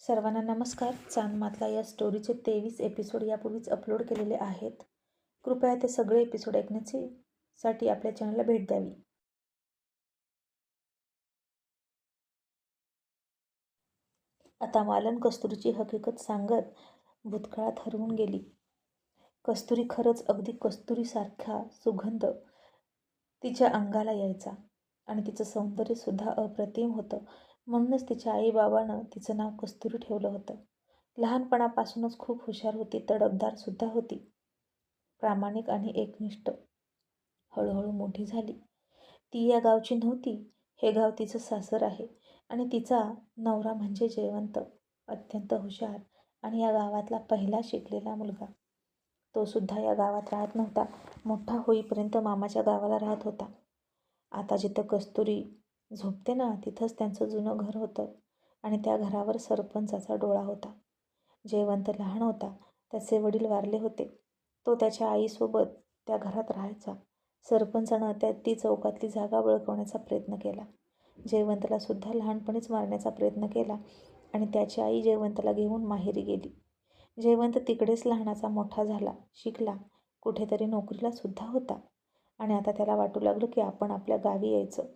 सर्वांना नमस्कार. चांदमातला या स्टोरीचे 23 एपिसोड यापूर्वीच अपलोड केलेले आहेत. कृपया ते सगळे एपिसोड ऐकण्यासाठी आपल्या चॅनलला भेट द्यावी. आता मालन कस्तुरीची हकीकत सांगत भूतकाळात हरवून गेली. कस्तुरी खरंच अगदी कस्तुरीसारखा सुगंध तिच्या अंगाला यायचा आणि तिचं सौंदर्यसुद्धा अप्रतिम होतं. म्हणूनच तिच्या आईबाबानं तिचं नाव कस्तुरी ठेवलं होतं. लहानपणापासूनच खूप हुशार होती, तडफदारसुद्धा होती, प्रामाणिक आणि एकनिष्ठ. हळूहळू मोठी झाली. ती या गावची नव्हती. हे गाव तिचं सासर आहे आणि तिचा नवरा म्हणजे जयवंत, अत्यंत हुशार आणि या गावातला पहिला शिकलेला मुलगा. तो सुद्धा या गावात राहत नव्हता. मोठा होईपर्यंत मामाच्या गावाला राहत होता. आता जिथं कस्तुरी झोपते ना, तिथंच त्यांचं जुनं घर होतं आणि त्या घरावर सरपंचाचा डोळा होता. जयवंत लहान होता. त्याचे वडील वारले होते. तो त्याच्या आईसोबत त्या घरात राहायचा. सरपंचानं ती चौकातली जागा बळकावण्याचा प्रयत्न केला. जयवंतला सुद्धा लहानपणीच मारण्याचा प्रयत्न केला आणि त्याची आई जयवंतला घेऊन माहेरी गेली. जयवंत तिकडेच लहानाचा मोठा झाला, शिकला, कुठेतरी नोकरीला सुद्धा होता आणि आता त्याला वाटू लागलं की आपण आपल्या गावी यायचं,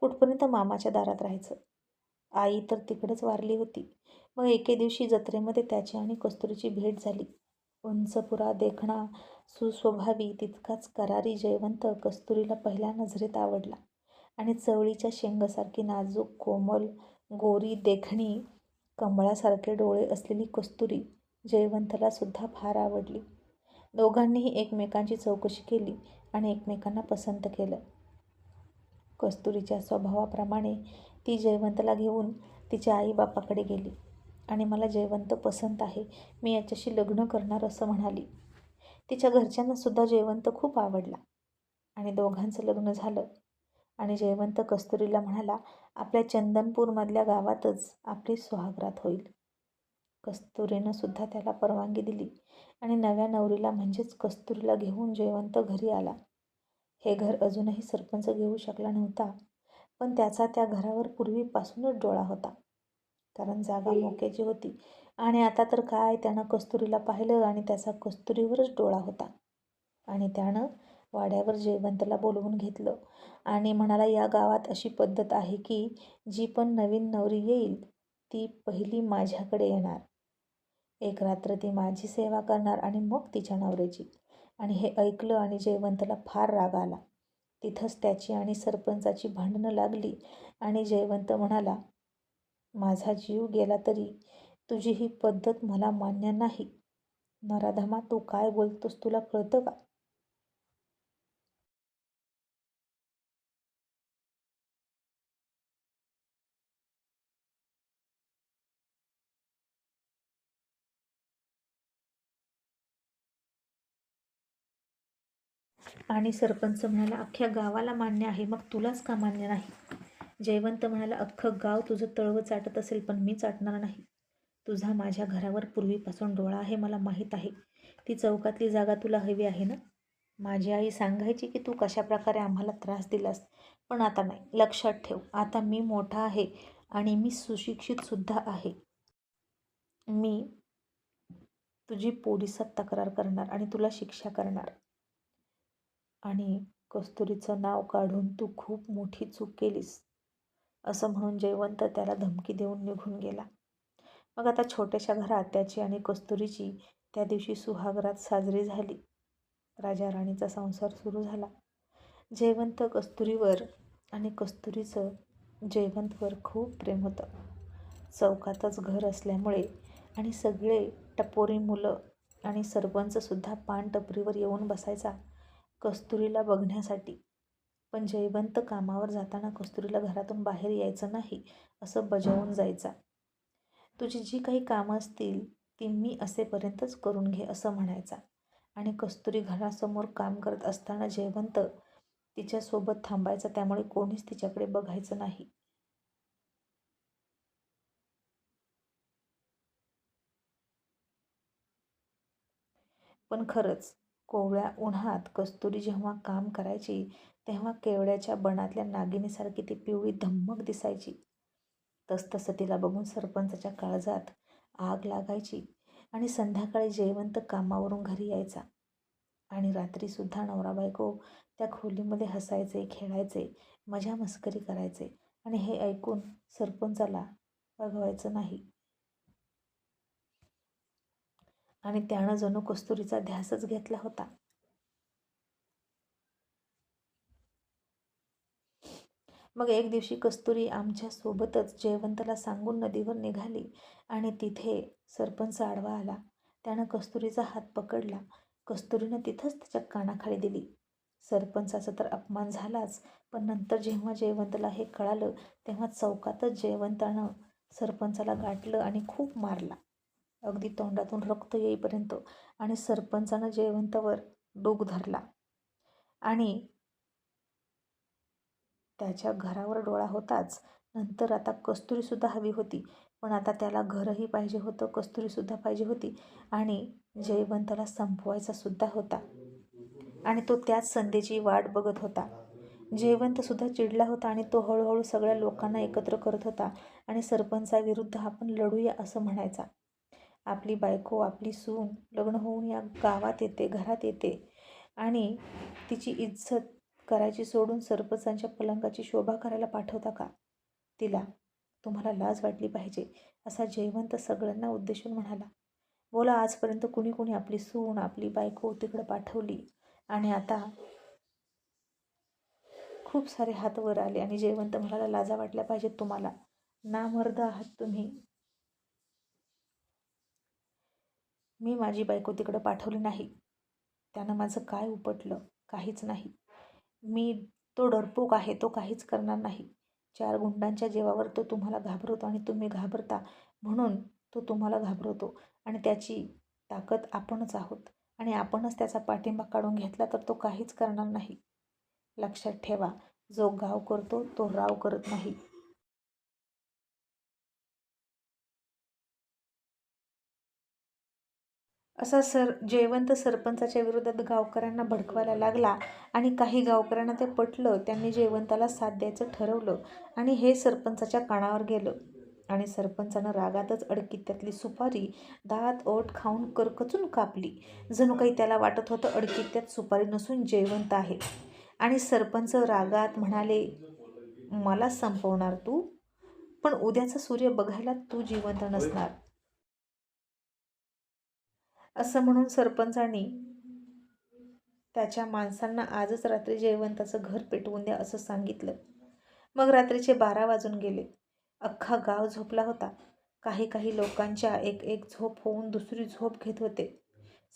कुठपर्यंत मामाच्या दारात राहायचं. आई तर तिकडेच वारली होती. मग एके दिवशी जत्रेमध्ये त्याची आणि कस्तुरीची भेट झाली. उंचपुरा, देखणा, सुस्वभावी, तितकाच करारी जयवंत कस्तुरीला पहिल्या नजरेत आवडला आणि चवळीच्या शेंगासारखी नाजूक, कोमल, गोरी, देखणी, कमळासारखे डोळे असलेली कस्तुरी जयवंतला सुद्धा फार आवडली. दोघांनीही एकमेकांची चौकशी केली आणि एकमेकांना पसंत केलं. कस्तुरीच्या स्वभावाप्रमाणे ती जयवंतला घेऊन तिच्या आईबापाकडे गेली आणि मला जयवंत पसंत आहे, मी याच्याशी लग्न करणार असं म्हणाली. तिच्या घरच्यांना सुद्धा जयवंत खूप आवडला आणि दोघांचं लग्न झालं आणि जयवंत कस्तुरीला म्हणाला, आपल्या चंदनपूरमधल्या गावातच आपली सुहागरात होईल. कस्तुरीनं सुद्धा त्याला परवानगी दिली आणि नव्या नवरीला म्हणजेच कस्तुरीला घेऊन जयवंत घरी आला. हे घर अजूनही सरपंच घेऊ शकला नव्हता, पण त्याचा त्या घरावर पूर्वीपासूनच डोळा होता, कारण जागा मोक्याची होती. आणि आता तर काय, त्यानं कस्तुरीला पाहिलं आणि त्याचा कस्तुरीवरच डोळा होता आणि त्यानं वाड्यावर जयवंतला बोलवून घेतलं आणि म्हणाला, या गावात अशी पद्धत आहे की जी पण नवीन नवरी येईल ती पहिली माझ्याकडे येणार. एक रात्र ती माझी सेवा करणार आणि मग तिच्या नवऱ्याची. आणि हे ऐकलं आणि जयवंतला फार राग आला. तिथंच त्याची आणि सरपंचाची भांडणं लागली आणि जयवंत म्हणाला, माझा जीव गेला तरी तुझी ही पद्धत मला मान्य नाही. नराधमा, तू काय बोलतोस, तुला कळतं का? आणि सरपंच म्हणाला, अख्ख्या गावाला मान्य आहे, मग तुलाच का मान्य नाही? जयवंत म्हणाला, अख्खं गाव तुझं तळवं चाटत असेल, पण मी चाटणार नाही. तुझा माझ्या घरावर पूर्वीपासून डोळा आहे, मला माहीत आहे. ती चौकातली जागा तुला हवी आहे ना? माझी आई सांगायची की तू कशाप्रकारे आम्हाला त्रास दिलास, पण आता नाही. लक्षात ठेव, आता मी मोठा आहे आणि मी सुशिक्षित सुद्धा आहे. मी तुझी पोलिसात तक्रार करणार आणि तुला शिक्षा करणार आणि कस्तुरीचं नाव काढून तू खूप मोठी चूक केलीस असं म्हणून जयवंत त्याला धमकी देऊन निघून गेला. मग आता छोट्याशा घरात त्याची आणि कस्तुरीची त्या दिवशी सुहागरात साजरी झाली. राजा राणीचा संसार सुरू झाला. जयवंत कस्तुरीवर आणि कस्तुरीचं जयवंतवर खूप प्रेम होतं. चौकातच घर असल्यामुळे आणि सगळे टपोरी मुलं आणि सरपंचसुद्धा पानटपरीवर येऊन बसायचा कस्तुरीला बघण्यासाठी. पण जयवंत कामावर जाताना कस्तुरीला घरातून बाहेर यायचं नाही असं बजावून जायचा. तुझी जी काही कामं असतील ती मी असेपर्यंतच करून घे असं म्हणायचा आणि कस्तुरी घरासमोर काम करत असताना जयवंत तिच्यासोबत थांबायचा, त्यामुळे कोणीच तिच्याकडे बघायचं नाही. पण खरंच कोवळ्या उन्हात कस्तुरी जेव्हा काम करायची तेव्हा केवड्याच्या बनातल्या नागिनीसारखी ती पिवळी धम्मक दिसायची. तसतसं तिला बघून सरपंचाच्या काळजात आग लागायची आणि संध्याकाळी जयवंत कामावरून घरी यायचा. आणि रात्रीसुद्धा नवरा बायको त्या खोलीमध्ये हसायचे, खेळायचे, मजा मस्करी करायचे. आणि हे ऐकून सरपंचाला बघवायचं नाही आणि त्यानं जणू कस्तुरीचा ध्यासच घेतला होता. मग एक दिवशी कस्तुरी आमच्या सोबतच जयवंतला सांगून नदीवर निघाली आणि तिथे सरपंच आडवा आला. त्यानं कस्तुरीचा हात पकडला. कस्तुरीनं तिथंच त्याच्या कानाखाली दिली. सरपंचाचा तर अपमान झालाच, पण नंतर जेव्हा जयवंतला हे कळालं तेव्हा चौकातच जयवंतानं सरपंचाला गाठलं आणि खूप मारला, अगदी तोंडातून रक्त येईपर्यंत. आणि सरपंचानं जयवंतावर डोक धरला आणि त्याच्या घरावर डोळा होताच. नंतर आता कस्तुरीसुद्धा हवी होती, पण आता त्याला घरही पाहिजे होतं, कस्तुरीसुद्धा पाहिजे होती आणि जयवंताला संपवायचा सुद्धा होता. आणि तो त्याच संधीची वाट बघत होता. जयवंतसुद्धा चिडला होता आणि तो हळूहळू सगळ्या लोकांना एकत्र करत होता आणि सरपंचाविरुद्ध आपण लढूया असं म्हणायचा. आपली बायको, आपली सून लग्न होऊन या गावात येते, घरात येते आणि तिची इज्जत करायची सोडून सरपंचांच्या पलंगाची शोभा करायला पाठवता का तिला? तुम्हाला लाज वाटली पाहिजे, असा जयवंत सगळ्यांना उद्देशून म्हणाला. बोला, आजपर्यंत कुणी कुणी आपली सून, आपली बायको तिकडं पाठवली आणि आता खूप सारे हात वर आले आणि जयवंत म्हणाला, लाजा वाटल्या पाहिजेत तुम्हाला, नामर्द आहात तुम्ही. मी माझी बायको तिकडं पाठवली नाही. त्यानं माझं काय उपटलं? काहीच नाही. तो डरपोक आहे, तो काहीच करणार नाही. 4 गुंडांच्या जीवावर तो तुम्हाला घाबरवतो आणि तुम्ही घाबरता म्हणून तो तुम्हाला घाबरवतो आणि त्याची ताकद आपणच आहोत आणि आपणच त्याचा पाठिंबा काढून घेतला तर तो काहीच करणार नाही. लक्षात ठेवा, जो गाव करतो तो राव करत नाही. असा जयवंत सरपंचाच्या विरोधात गावकऱ्यांना भडकवायला लागला आणि काही गावकऱ्यांना ते पटलं. त्यांनी जयवंताला साथ द्यायचं ठरवलं आणि हे सरपंचाच्या कानावर गेलं आणि सरपंचानं रागातच अडकित्त्यातली सुपारी दात ओठ खाऊन करकचून कापली. जणू काही त्याला वाटत होतं अडकित्त्यात सुपारी नसून जयवंत आहे. आणि सरपंच रागात म्हणाले, मला संपवणार तू, पण उद्याचा सूर्य बघायला तू जिवंत नसणार. असं म्हणून सरपंचांनी त्याच्या माणसांना आजच रात्री जयवंताचं घर पेटवून द्या असं सांगितलं. मग रात्रीचे 12 वाजून गेले. अख्खा गाव झोपला होता. काही लोकांच्या एक झोप होऊन दुसरी झोप घेत होते.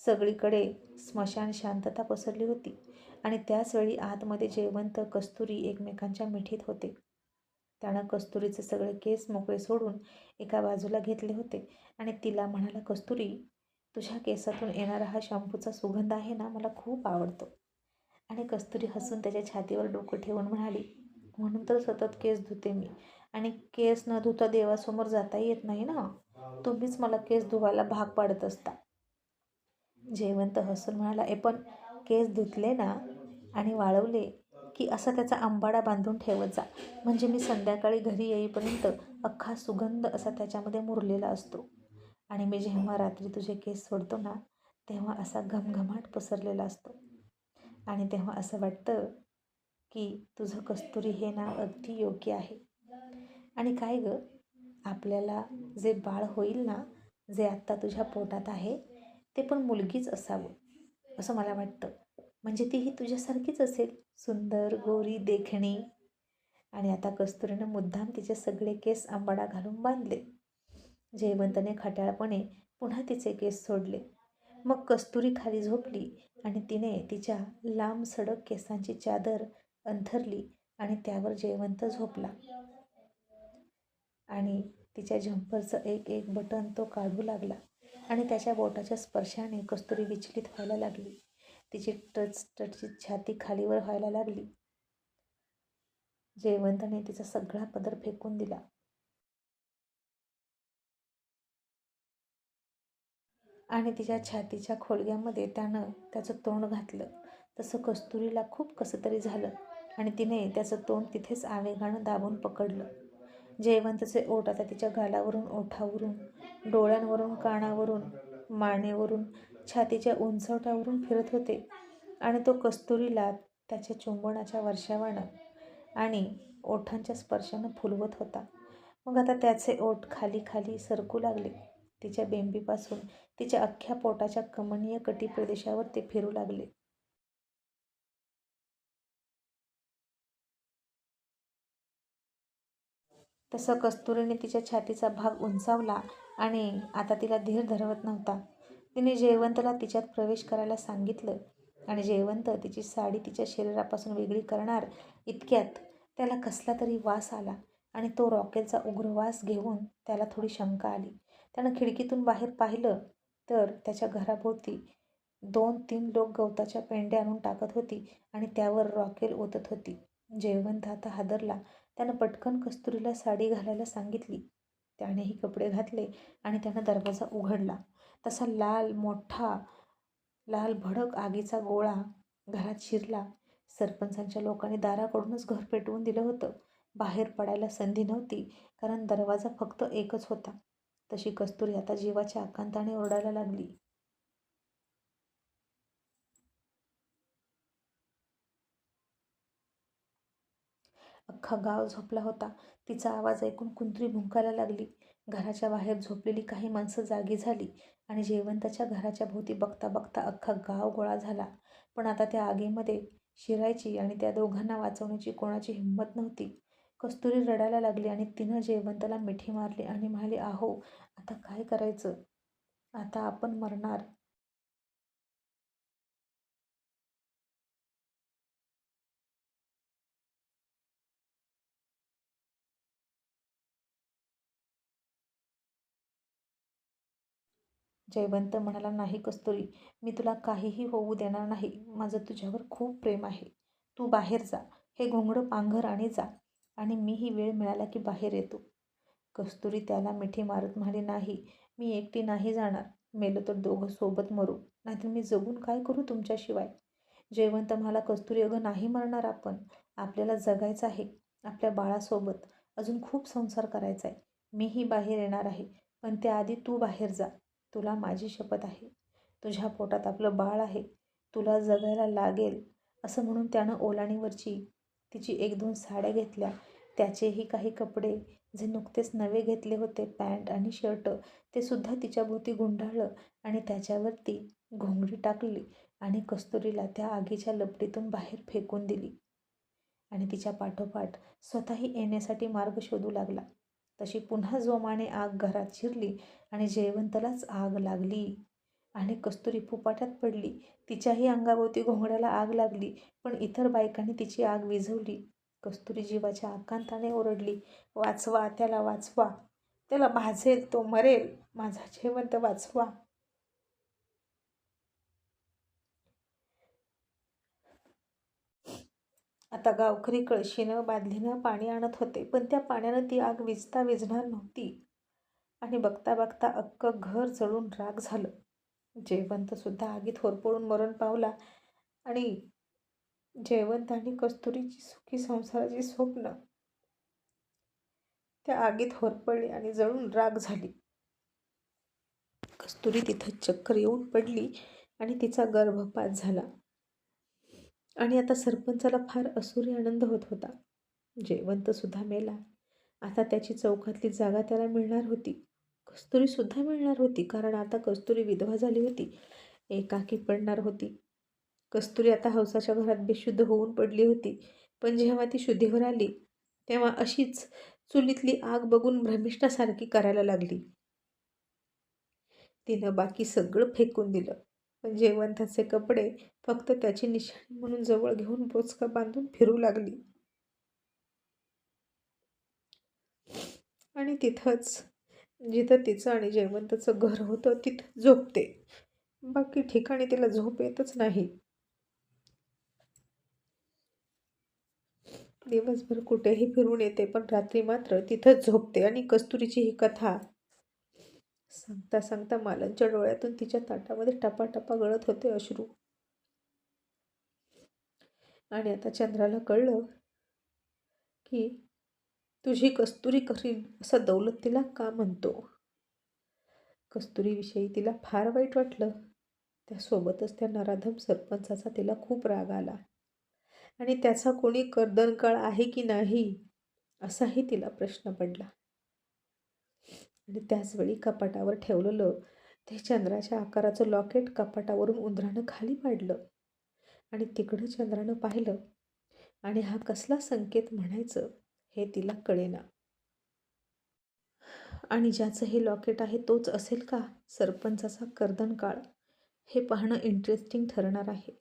सगळीकडे स्मशान शांतता पसरली होती आणि त्याचवेळी आतमध्ये जयवंत, कस्तुरी एकमेकांच्या मिठीत होते. त्यानं कस्तुरीचे सगळे केस मोकळे सोडून एका बाजूला घेतले होते आणि तिला म्हणाला, कस्तुरी, तुझ्या केसातून येणारा हा शॅम्पूचा सुगंध आहे ना, मला खूप आवडतो. आणि कस्तुरी हसून त्याच्या छातीवर डोकं ठेवून म्हणाली, म्हणून तर सतत केस धुते मी. आणि केस न धुता देवासमोर जाता येत नाही ना, तुम्हीच मला केस धुवायला भाग पाडत असता. जयवंत हसून म्हणाला, पण केस धुतले ना आणि वाळवले की असा त्याचा आंबाडा बांधून ठेवत जा, म्हणजे मी संध्याकाळी घरी येईपर्यंत अख्खा सुगंध असा त्याच्यामध्ये मुरलेला असतो. आणि मी जेव्हा रात्री तुझे केस सोडतो ना, तेव्हा असा घमघमाट पसरलेला असतो आणि तेव्हा असं वाटतं की तुझं कस्तुरी हे नाव अगदी योग्य आहे. आणि काय गं, आपल्याला जे बाळ होईल ना, जे आत्ता तुझ्या पोटात आहे, ते पण मुलगीच असावं असं मला वाटतं. म्हणजे तीही तुझ्यासारखीच असेल, सुंदर, गोरी, देखणी. आणि आता कस्तुरीनं मुद्दाम तिचे सगळे केस आंबाडा घालून बांधले. जयवंतने खट्याळपणे पुन्हा तिचे केस सोडले. मग कस्तुरी खाली झोपली आणि तिने तिच्या लांब सडक केसांची चादर अंथरली आणि त्यावर जयवंत झोपला. आणि तिच्या झंपरचं एक बटन तो काढू लागला आणि त्याच्या बोटाच्या स्पर्शाने कस्तुरी विचलित व्हायला लागली. तिची टचटचीत छाती खालीवर व्हायला लागली. जयवंतने तिचा सगळा पदर फेकून दिला आणि तिच्या छातीच्या खोलग्यामध्ये त्यानं त्याचं तोंड घातलं. तसं कस्तुरीला खूप कसं तरी झालं आणि तिने त्याचं तोंड तिथेच आवेगानं दाबून पकडलं. जयवंतचे ओठ आता तिच्या गालावरून, ओठावरून, डोळ्यांवरून, कानावरून, मानेवरून, छातीच्या उंचवट्यावरून फिरत होते आणि तो कस्तुरीला त्याच्या चुंबनाच्या वर्षावानं आणि ओठांच्या स्पर्शानं फुलवत होता. मग आता त्याचे ओठ खाली खाली सरकू लागले. तिच्या बेंबीपासून तिच्या अख्ख्या पोटाच्या कमनीय कटी प्रदेशावर ते फिरू लागले. तसं कस्तुरीने तिच्या छातीचा भाग उंचावला आणि आता तिला धीर धरवत नव्हता. तिने जयवंतला तिच्यात प्रवेश करायला सांगितलं आणि जयवंत तिची साडी तिच्या शरीरापासून वेगळी करणार इतक्यात त्याला कसला तरी वास आला आणि तो रॉकेलचा उग्र वास घेऊन त्याला थोडी शंका आली. त्यानं खिडकीतून बाहेर पाहिलं तर त्याच्या घराभोवती 2-3 लोक गवताच्या पेंड्या आणून टाकत होती आणि त्यावर रॉकेल ओतत होती. जयवंत आता हादरला. त्यानं पटकन कस्तुरीला साडी घालायला सांगितली. त्यानेही कपडे घातले आणि त्यानं दरवाजा उघडला. तसा मोठा लाल भडक आगीचा गोळा घरात शिरला. सरपंचांच्या लोकांनी दाराकडूनच घर पेटवून दिलं होतं. बाहेर पडायला संधी नव्हती, कारण दरवाजा फक्त एकच होता. तशी कस्तुरी आता जीवाच्या आकांताने ओरडायला लागली. अख्खा गाव झोपला होता. तिचा आवाज ऐकून कुंत्री भुंकायला लागली. घराच्या बाहेर झोपलेली काही माणसं जागी झाली आणि जयवंताच्या घराच्या भोवती बघता बघता अख्खा गाव गोळा झाला. पण आता त्या आगीमध्ये शिरायची आणि त्या दोघांना वाचवण्याची कोणाची हिंमत नव्हती. कस्तुरी रडायला लागली आणि तिनं जयवंताला मिठी मारली आणि म्हणाली, "आहो, आता काय करायचं? आता आपण मरणार." जयवंत म्हणाला, "नाही कस्तुरी, मी तुला काहीही होऊ देणार नाही. माझं तुझ्यावर खूप प्रेम आहे. तू बाहेर जा. हे घोंगडं पांघर आणि जा आणि मीही वेळ मिळाला की बाहेर येतो." कस्तुरी त्याला मिठी मारत म्हणाली, "नाही, मी एकटी नाही जाणार. मेलं तर दोघं सोबत मरू. नाहीतर मी जगून काय करू तुमच्याशिवाय?" जयवंत म्हणाला, "कस्तुरी, अगं नाही मरणार आपण. आपल्याला जगायचं आहे. आपल्या बाळासोबत अजून खूप संसार करायचा आहे. मीही बाहेर येणार आहे. पण त्याआधी तू बाहेर जा. तुला माझी शपथ आहे. तुझ्या पोटात आपलं बाळ आहे. तुला जगायला लागेल." असं म्हणून त्यानं ओलाणीवरची तिची 1-2 साड्या घेतल्या. त्याचेही काही कपडे जे नुकतेच नवे घेतले होते, पॅन्ट आणि शर्ट, ते सुद्धा तिच्याभोवती गुंडाळलं आणि त्याच्यावरती घोंगडी टाकली आणि कस्तुरीला त्या आगीच्या लपटीतून बाहेर फेकून दिली आणि तिच्या पाठोपाठ स्वतःही येण्यासाठी मार्ग शोधू लागला. तशी पुन्हा जोमाने आग घरात शिरली आणि जयवंतलाच आग लागली आणि कस्तुरी फुपाट्यात पडली. तिच्याही अंगाभोवती घोंगड्याला आग लागली, पण इतर बायकांनी तिची आग विझवली. कस्तुरी जीवाच्या आकांताने ओरडली, "वाचवा, त्याला वाचवा. त्याला भाजेल, तो मरेल. माझा जयवंत वाचवा." आता गावकरी कळशीनं बादलीनं पाणी आणत होते, पण त्या पाण्यानं ती आग विझता विझणार नव्हती आणि बघता बघता अख्खं घर जळून राख झालं. जयवंत सुद्धा आगीत होरपळून मरण पावला आणि जयवंत आणि कस्तुरीची सुखी संसाराची स्वप्न त्या आगीत होरपळली आणि जळून राख झाली. कस्तुरी तिथं चक्कर येऊन पडली आणि तिचा गर्भपात झाला आणि आता सरपंचाला फार असुरी आनंद होत होता. जयवंत सुद्धा मेला. आता त्याची चौकातली जागा त्याला मिळणार होती. कस्तुरी सुद्धा मिळणार होती, कारण आता कस्तुरी विधवा झाली होती, एकाकी पडणार होती. कस्तुरी आता हौसाच्या घरात बेशुद्ध होऊन पडली होती. पण जेव्हा ती शुद्धीवर आली तेव्हा अशीच चुलीतली आग बघून भ्रमिष्ठासारखी करायला लागली. तिनं बाकी सगळं फेकून दिलं, पण जयवंताचे कपडे फक्त त्याची निशाणी म्हणून जवळ घेऊन बोचका बांधून फिरू लागली. आणि तिथंच, जिथं तिचं आणि जयवंताचं घर होतं, तिथं झोपते. बाकी ठिकाणी तिला झोप येतच नाही. दिवसभर कुठेही फिरून येते, पण रात्री मात्र तिथंच झोपते. आणि कस्तुरीची ही कथा सांगता सांगता मालनच्या डोळ्यातून तिच्या ताटामध्ये टपाटपा गळत होते अश्रू. आणि आता चंद्राला कळलं की तुझी कस्तुरी करीन असं दौलत तिला का म्हणतो? कस्तुरीविषयी तिला फार वाईट वाटलं. त्यासोबतच त्या नराधम सरपंचाचा तिला खूप राग आला आणि त्याचा कोणी कर्दनकाळ आहे की नाही असाही तिला प्रश्न पडला. आणि त्याचवेळी कपाटावर ठेवलेलं ते चंद्राच्या आकाराचं लॉकेट कपाटावरून उंदरानं खाली पाडलं आणि तिकडं चंद्रानं पाहिलं आणि हा कसला संकेत म्हणायचं हे तिला कळेना. आणि ज्याचं हे लॉकेट आहे तोच असेल का सरपंचाचा कर्दनकाळ? हे पाहणं इंटरेस्टिंग ठरणार आहे.